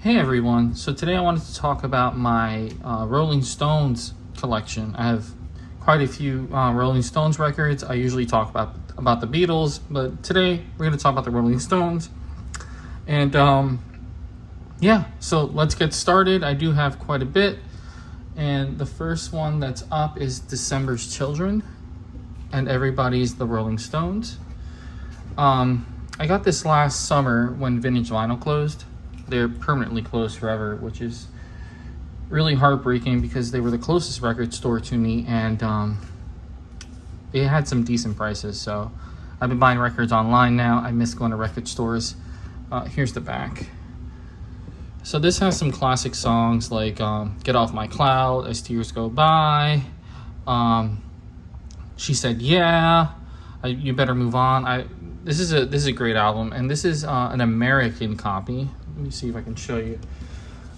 Hey everyone, so today I wanted to talk about my Rolling Stones collection. I have quite a few Rolling Stones records. I usually talk about the Beatles, but today we're going to talk about the Rolling Stones. And yeah, so let's get started. I do have quite a bit. And the first one that's up is December's Children and Everybody's the Rolling Stones. I got this last summer when Vintage Vinyl closed. They're permanently closed forever, which is really heartbreaking because they were the closest record store to me, and they had some decent prices. So I've been buying records online now. I miss going to record stores. Here's the back. So this has some classic songs like Get Off My Cloud, As Tears Go By, She Said Yeah, You Better Move On. This is a great album, and this is an American copy. Let me see if I can show you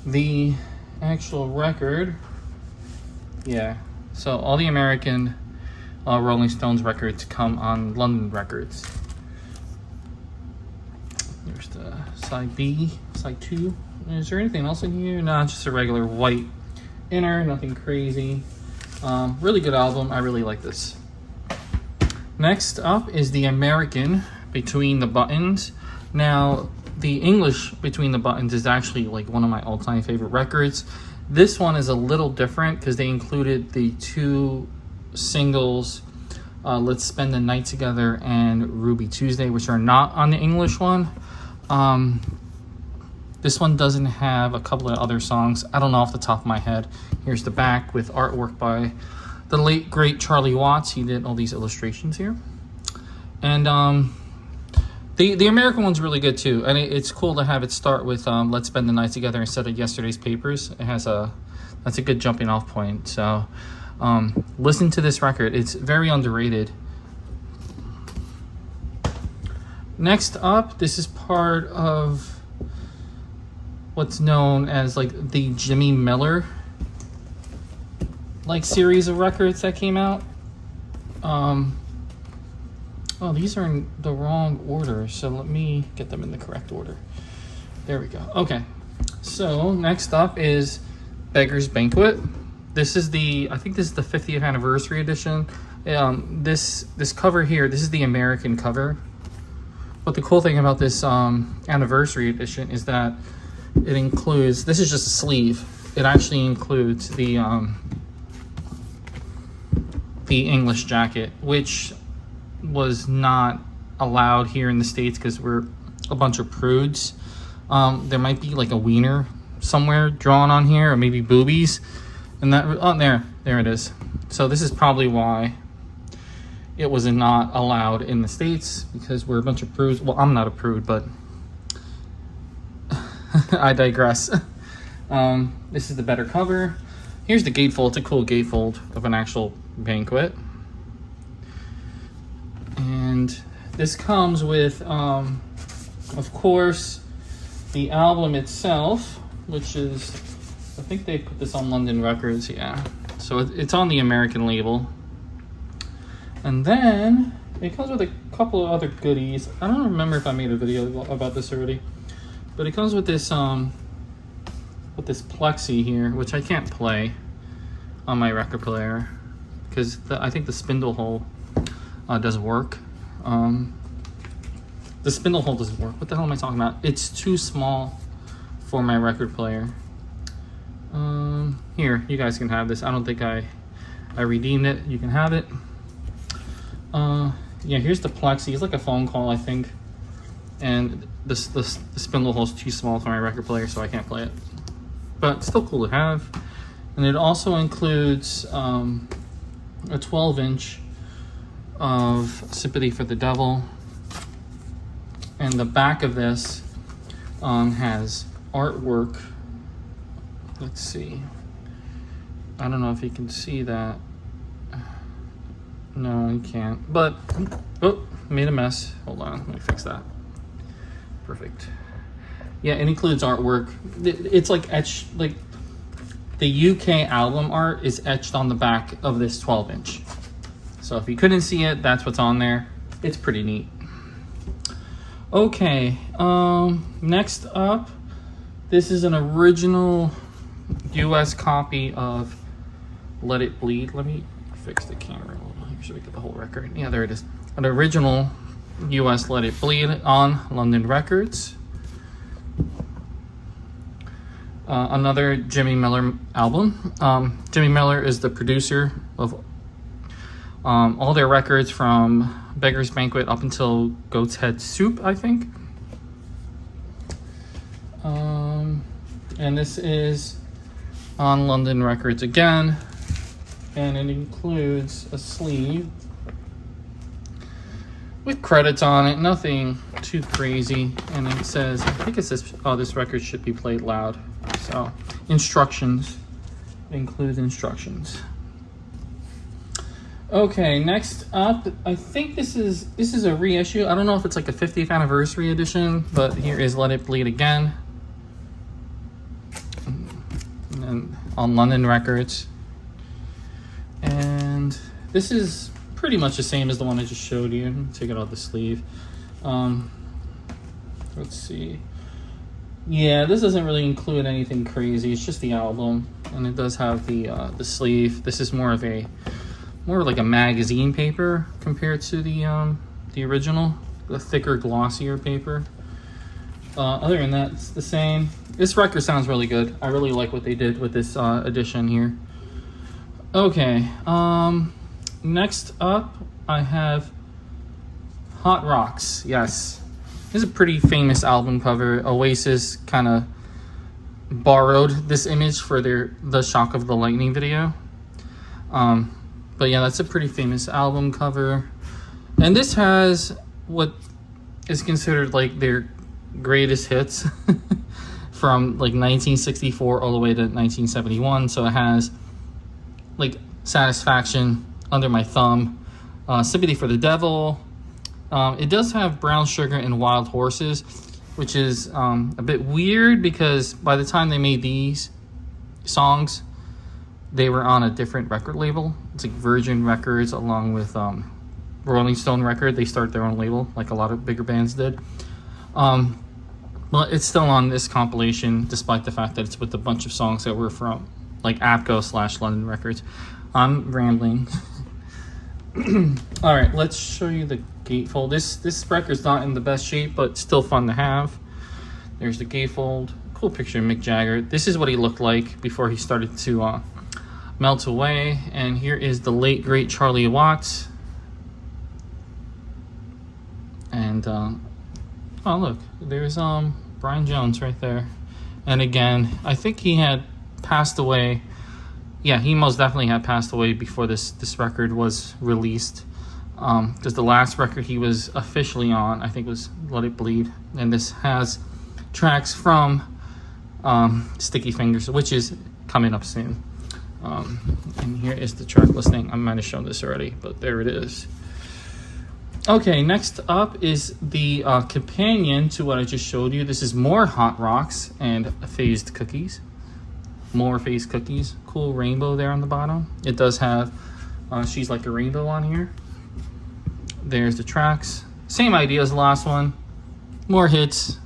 the actual record. Yeah, so all the American Rolling Stones records come on London Records. There's the side B, side 2. Is there anything else in here? No, just a regular white inner, nothing crazy. Really good album. I really like this. Next up is the American Between the Buttons. Now, the English Between the Buttons is actually like one of my all-time favorite records. This one is a little different because they included the two singles, Let's Spend the Night Together and Ruby Tuesday, which are not on the English one. This one doesn't have a couple of other songs. I don't know off the top of my head. Here's the back with artwork by the late, great Charlie Watts. He did all these illustrations here. And the American one's really good too, and it's cool to have it start with Let's Spend the Night Together instead of Yesterday's Papers. That's a good jumping off point. So listen to this record. It's very underrated. Next up, this is part of what's known as like the Jimmy Miller series of records that came out. Oh, these are in the wrong order, so let me get them in the correct order. There we go. Okay, so next up is Beggar's Banquet. This is I think this is the 50th anniversary edition. This cover here, this is the American cover. But the cool thing about this anniversary edition is that it includes, this is just a sleeve. It actually includes the English jacket, which was not allowed here in the States because we're a bunch of prudes. There might be like a wiener somewhere drawn on here, or maybe boobies, and there it is. So this is probably why it was not allowed in the States, because we're a bunch of prudes. Well, I'm not a prude, but I digress. This is the better cover. Here's the gatefold. It's a cool gatefold of an actual banquet. And this comes with, of course, the album itself, which is, I think they put this on London Records, yeah. So it's on the American label. And then it comes with a couple of other goodies. I don't remember if I made a video about this already, but it comes with this plexi here, which I can't play on my record player because I think the spindle hole doesn't work. The spindle hole doesn't work. What the hell am I talking about? It's too small for my record player. Here, you guys can have this. I don't think I redeemed it. You can have it. Yeah, here's the plexi. It's like a phone call, I think. And the spindle hole is too small for my record player, so I can't play it. But it's still cool to have. And it also includes a 12-inch of Sympathy for the Devil. And the back of this has artwork. Let's see. I don't know if you can see that. No, you can't. But, oh, made a mess. Hold on, let me fix that. Perfect. Yeah, it includes artwork. It's like etched, like the UK album art is etched on the back of this 12-inch. So if you couldn't see it, that's what's on there. It's pretty neat. Okay, next up, This is an original US copy of Let It Bleed. Let me fix the camera a little. So we get the whole record. Yeah, there it is. An original US Let It Bleed on London Records. Another Jimmy Miller album. Jimmy Miller is the producer of all their records from Beggar's Banquet up until Goat's Head Soup, I think. And this is on London Records again, and it includes a sleeve with credits on it, nothing too crazy. And it says, I think it says, oh, this record should be played loud. So, instructions. It includes instructions. Okay, next up, I think this is a reissue. I don't know if it's like a 50th anniversary edition, but here is Let It Bleed again. And on London Records. And this is pretty much the same as the one I just showed you. Take it out the sleeve. Let's see. Yeah, this doesn't really include anything crazy. It's just the album, and it does have the sleeve. This is more like a magazine paper compared to the original, the thicker, glossier paper. Other than that, it's the same. This record sounds really good. I really like what they did with this edition here. Okay, next up I have Hot Rocks. Yes, this is a pretty famous album cover. Oasis kind of borrowed this image for the Shock of the Lightning video. But yeah, that's a pretty famous album cover. And this has what is considered like their greatest hits from like 1964 all the way to 1971. So it has like Satisfaction, Under My Thumb, Sympathy for the Devil. It does have Brown Sugar and Wild Horses, which is a bit weird because by the time they made these songs, they were on a different record label. It's like Virgin Records along with Rolling Stone Record. They start their own label like a lot of bigger bands did. But it's still on this compilation despite the fact that it's with a bunch of songs that were from like APCO/London Records. I'm rambling. All right, let's show you the gatefold. This record's not in the best shape, but still fun to have. There's the gatefold. Cool picture of Mick Jagger. This is what he looked like before he started to melt away. And here is the late great Charlie Watts. And oh look, there's Brian Jones right there. And again, I think he had passed away. Yeah, he most definitely had passed away before this record was released. Because the last record he was officially on, I think, was Let It Bleed. And this has tracks from Sticky Fingers, which is coming up soon. And here is the track listing. I might have shown this already, but there it is. Okay, next up is the companion to what I just showed you. This is more Hot Rocks and Phased Cookies. More Phased Cookies. Cool rainbow there on the bottom. It does have She's Like a Rainbow on here. There's the tracks. Same idea as the last one. More hits.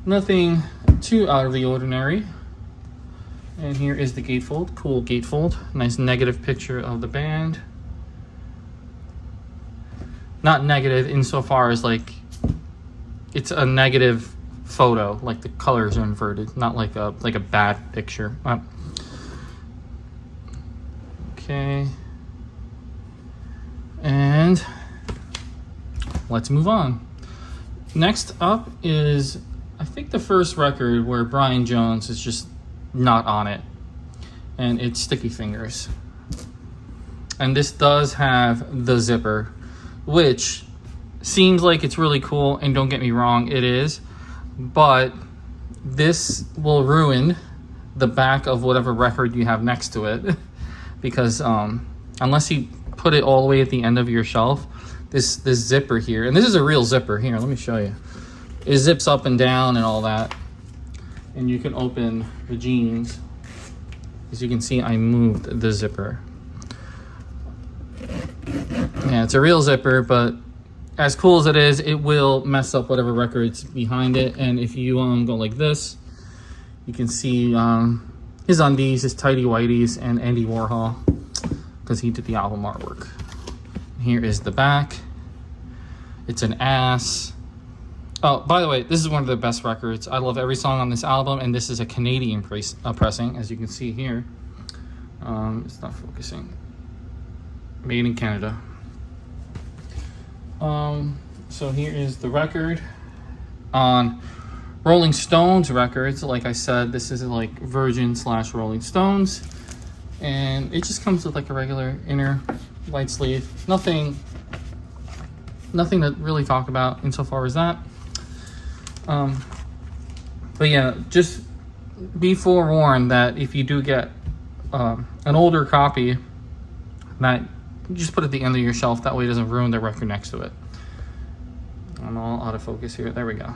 Nothing too out of the ordinary. And here is the gatefold. Cool gatefold. Nice negative picture of the band. Not negative insofar as like it's a negative photo, like the colors are inverted, not like a bad picture. Okay, and let's move on. Next up is, I think, the first record where Brian Jones is just not on it, and it's Sticky Fingers. And this does have the zipper, which seems like it's really cool, and don't get me wrong, it is, but this will ruin the back of whatever record you have next to it, because unless you put it all the way at the end of your shelf, this zipper here, and this is a real zipper here, let me show you, it zips up and down and all that, and you can open the jeans. As you can see, I moved the zipper. Yeah, it's a real zipper, but as cool as it is, it will mess up whatever record's behind it. And if you go like this, you can see his undies, his tidy whities, and Andy Warhol, because he did the album artwork. Here is the back. It's an ass. Oh, by the way, this is one of the best records. I love every song on this album, and this is a Canadian pressing, as you can see here. It's not focusing. Made in Canada. So here is the record on Rolling Stones records. Like I said, this is like Virgin / Rolling Stones, and it just comes with like a regular inner white sleeve. Nothing to really talk about insofar as that. But yeah, just be forewarned that if you do get an older copy, that you just put it at the end of your shelf. That way it doesn't ruin the record next to it. I'm all out of focus here. There we go.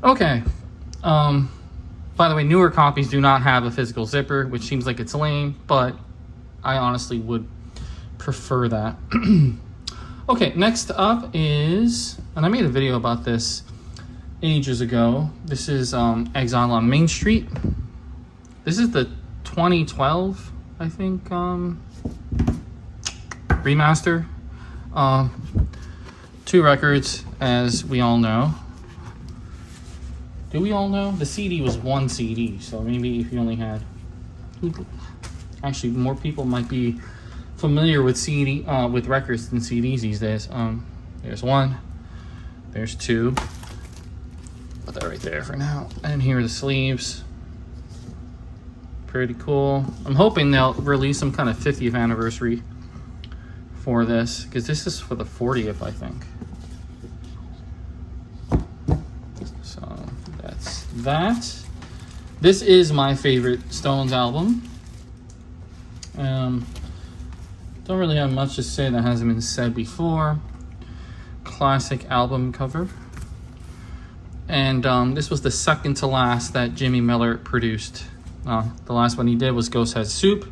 Okay. By the way, newer copies do not have a physical zipper, which seems like it's lame, but I honestly would prefer that. Okay, next up is, and I made a video about this ages ago. This is Exile on Main Street. This is the 2012, I think, remaster. 2 records, as we all know. Do we all know? The CD was 1 CD, so maybe if you only had... Actually, more people might be familiar with with records than CDs these days. There's 1. There's 2. Put that right there for now. And here are the sleeves. Pretty cool. I'm hoping they'll release some kind of 50th anniversary for this, because this is for the 40th, I think. So that's that. This is my favorite Stones album. Don't really have much to say that hasn't been said before. Classic album cover. And this was the second to last that Jimmy Miller produced. The last one he did was Ghost Head Soup,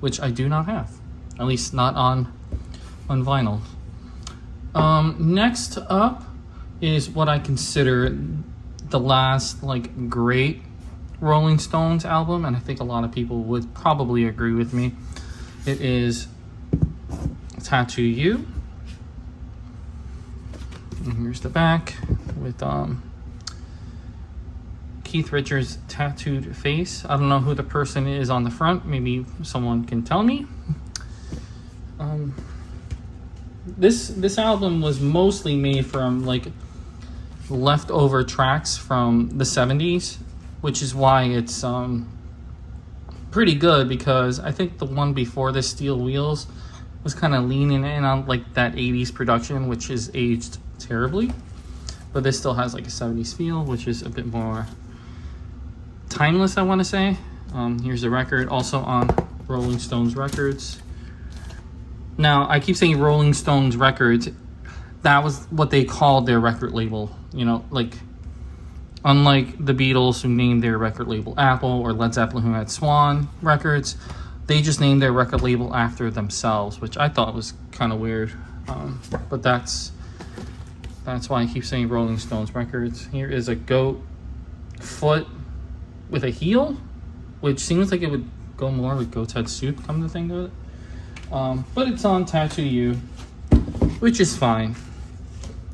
which I do not have. At least not on vinyl. Next up is what I consider the last like great Rolling Stones album, and I think a lot of people would probably agree with me. It is Tattoo You. And here's the back with Keith Richards' tattooed face. I don't know who the person is on the front. Maybe someone can tell me. This album was mostly made from like leftover tracks from the 70s, which is why it's pretty good, because I think the one before this, Steel Wheels, was kind of leaning in on like that 80s production, which is aged terribly, but this still has like a 70s feel, which is a bit more timeless, I want to say. Here's the record, also on Rolling Stones records. Now, I keep saying Rolling Stones records. That was what they called their record label. You know, like, unlike the Beatles, who named their record label Apple, or Led Zeppelin, who had Swan Records, they just named their record label after themselves, which I thought was kind of weird. But that's why I keep saying Rolling Stones records. Here is a goat foot with a heel, which seems like it would go more with Goat's Head Soup, come to think of it. But it's on Tattoo You, which is fine.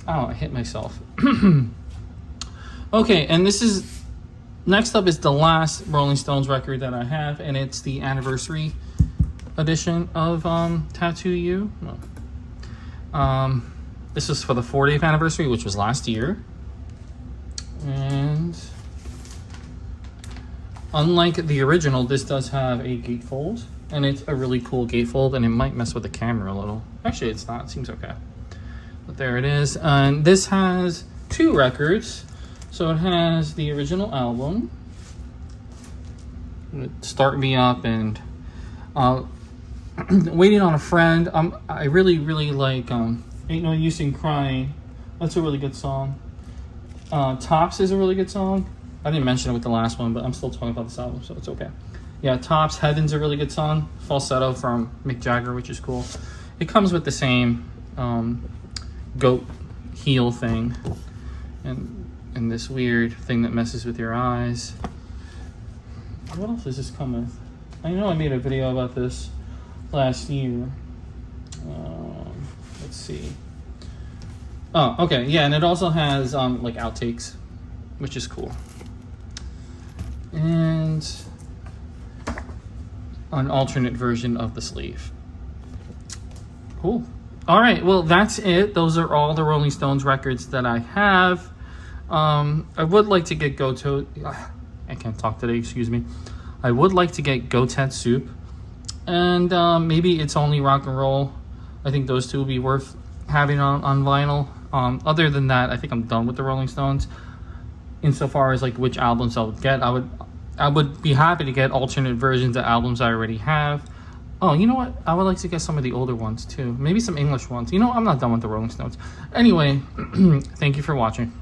Oh, I hit myself. Okay, and this is... Next up is the last Rolling Stones record that I have, and it's the anniversary edition of Tattoo You. This is for the 40th anniversary, which was last year. And unlike the original, this does have a gatefold. And it's a really cool gatefold, and it might mess with the camera a little. Actually, it's not. It seems okay. But there it is. And this has 2 records. So it has the original album, Start Me Up, and Waiting on a Friend. I really, really like Ain't No Use in Crying. That's a really good song. Tops is a really good song. I didn't mention it with the last one, but I'm still talking about this album, so it's okay. Yeah, Tops, Heaven's a really good song. Falsetto from Mick Jagger, which is cool. It comes with the same goat heel thing, and this weird thing that messes with your eyes. What else does this come with? I know I made a video about this last year. Let's see. Oh, okay, yeah, and it also has like outtakes, which is cool. And an alternate version of the sleeve. Cool. All right, well, that's it. Those are all the Rolling Stones records that I have. I would like to get I can't talk today, excuse me. I would like to get Gotet Soup, and maybe It's Only Rock and Roll. I think those two would be worth having on vinyl. Other than that, I think I'm done with the Rolling Stones. Insofar as like which albums I would get, I would be happy to get alternate versions of albums I already have. Oh, you know what? I would like to get some of the older ones too. Maybe some English ones. You know, I'm not done with the Rolling Stones. Anyway, thank you for watching.